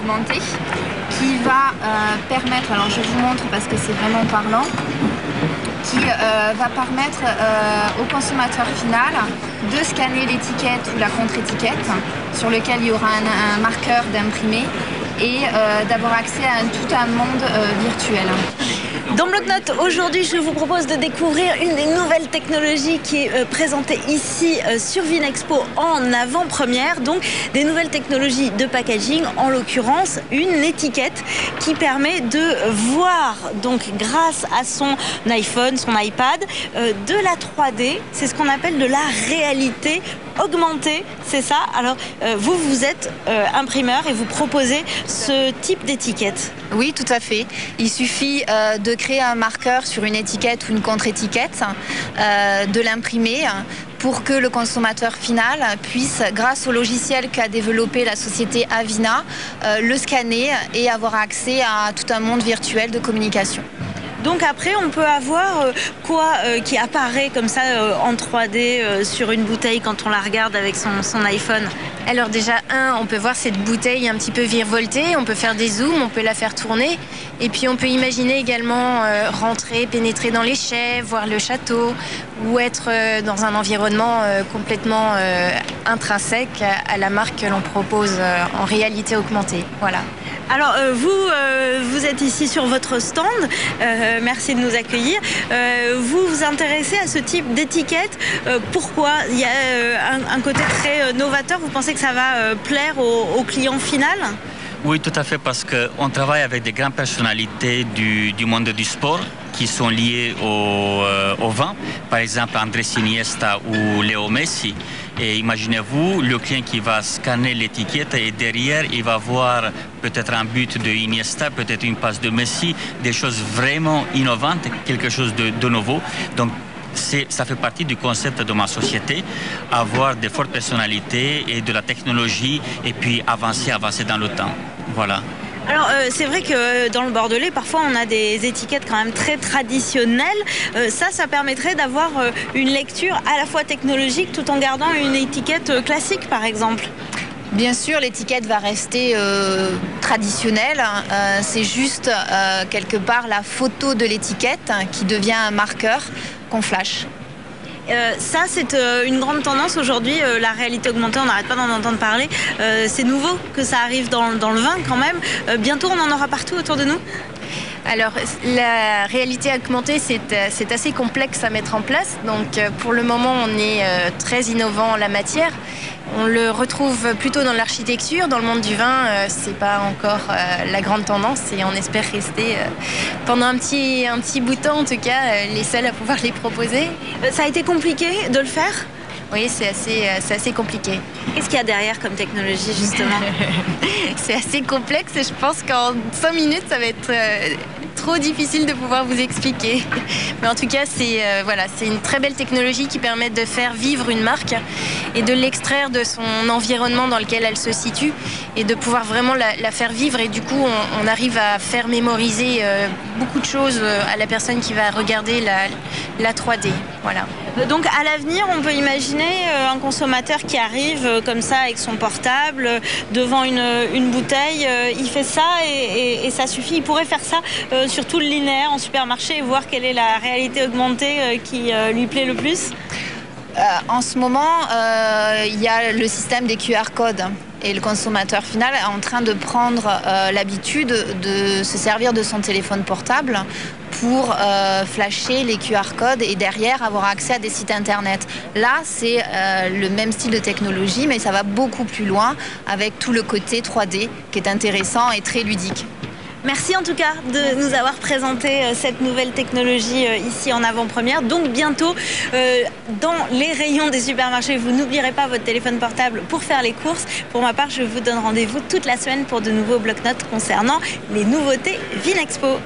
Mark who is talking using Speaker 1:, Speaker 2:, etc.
Speaker 1: augmentée qui va permettre, alors je vous montre parce que c'est vraiment parlant, qui va permettre au consommateur final de scanner l'étiquette ou la contre-étiquette sur lequel il y aura un marqueur d'imprimé et d'avoir accès à tout un monde virtuel.
Speaker 2: Dans Bloc-Notes, aujourd'hui, je vous propose de découvrir une des nouvelles technologies qui est présentée ici sur Vinexpo en avant-première. Donc, des nouvelles technologies de packaging, en l'occurrence, une étiquette qui permet de voir, donc grâce à son iPhone, son iPad, de la 3D. C'est ce qu'on appelle de la réalité augmentée, c'est ça? Alors, vous êtes imprimeur et vous proposez ce type d'étiquette.
Speaker 1: Oui, tout à fait. Il suffit de créer un marqueur sur une étiquette ou une contre-étiquette, de l'imprimer pour que le consommateur final puisse, grâce au logiciel qu'a développé la société Avina, le scanner et avoir accès à tout un monde virtuel de communication.
Speaker 2: Donc après, on peut avoir quoi qui apparaît comme ça en 3D sur une bouteille quand on la regarde avec son iPhone?
Speaker 3: Alors déjà, on peut voir cette bouteille un petit peu virevoltée, on peut faire des zooms, on peut la faire tourner. Et puis on peut imaginer également rentrer, pénétrer dans les chais, voir le château ou être dans un environnement complètement intrinsèque à la marque que l'on propose en réalité augmentée. Voilà.
Speaker 2: Alors vous êtes ici sur votre stand, merci de nous accueillir. Vous vous intéressez à ce type d'étiquette, pourquoi? Il y a un côté très novateur, vous pensez que ça va plaire au client final?
Speaker 4: Oui, tout à fait, parce qu'on travaille avec des grandes personnalités du monde du sport qui sont liées au vin, par exemple Andrés Iniesta ou Léo Messi. Et imaginez-vous, le client qui va scanner l'étiquette et derrière, il va voir peut-être un but de Iniesta, peut-être une passe de Messi, des choses vraiment innovantes, quelque chose de nouveau. Donc, ça fait partie du concept de ma société, avoir des fortes personnalités et de la technologie et puis avancer dans le temps. Voilà.
Speaker 2: Alors c'est vrai que dans le Bordelais, parfois on a des étiquettes quand même très traditionnelles. Ça permettrait d'avoir une lecture à la fois technologique tout en gardant une étiquette classique par exemple.
Speaker 1: Bien sûr, l'étiquette va rester traditionnelle. C'est juste quelque part la photo de l'étiquette qui devient un marqueur qu'on flash.
Speaker 2: Ça, c'est une grande tendance aujourd'hui, la réalité augmentée, on n'arrête pas d'en entendre parler. C'est nouveau que ça arrive dans le vin quand même. Bientôt, on en aura partout autour de nous.
Speaker 3: Alors, la réalité augmentée, c'est assez complexe à mettre en place. Donc, pour le moment, on est très innovant en la matière. On le retrouve plutôt dans l'architecture. Dans le monde du vin, c'est pas encore la grande tendance et on espère rester pendant un petit bout de temps, en tout cas, les seuls à pouvoir les proposer.
Speaker 2: Ça a été compliqué de le faire ?
Speaker 3: Oui, c'est assez compliqué.
Speaker 2: Qu'est-ce qu'il y a derrière comme technologie, justement?
Speaker 3: C'est assez complexe et je pense qu'en 5 minutes, ça va être trop difficile de pouvoir vous expliquer. Mais en tout cas, c'est une très belle technologie qui permet de faire vivre une marque et de l'extraire de son environnement dans lequel elle se situe et de pouvoir vraiment la faire vivre. Et du coup, on arrive à faire mémoriser beaucoup de choses à la personne qui va regarder la 3D. Voilà.
Speaker 2: Donc à l'avenir, on peut imaginer un consommateur qui arrive comme ça avec son portable devant une bouteille, il fait ça et ça suffit. Il pourrait faire ça sur tout le linéaire en supermarché et voir quelle est la réalité augmentée qui lui plaît le plus.
Speaker 1: En ce moment, il y a le système des QR codes. Et le consommateur final est en train de prendre l'habitude de se servir de son téléphone portable pour flasher les QR codes et derrière avoir accès à des sites internet. Là, c'est le même style de technologie, mais ça va beaucoup plus loin avec tout le côté 3D qui est intéressant et très ludique.
Speaker 2: Merci en tout cas de nous avoir présenté cette nouvelle technologie ici en avant-première. Donc bientôt, dans les rayons des supermarchés, vous n'oublierez pas votre téléphone portable pour faire les courses. Pour ma part, je vous donne rendez-vous toute la semaine pour de nouveaux bloc-notes concernant les nouveautés Vinexpo.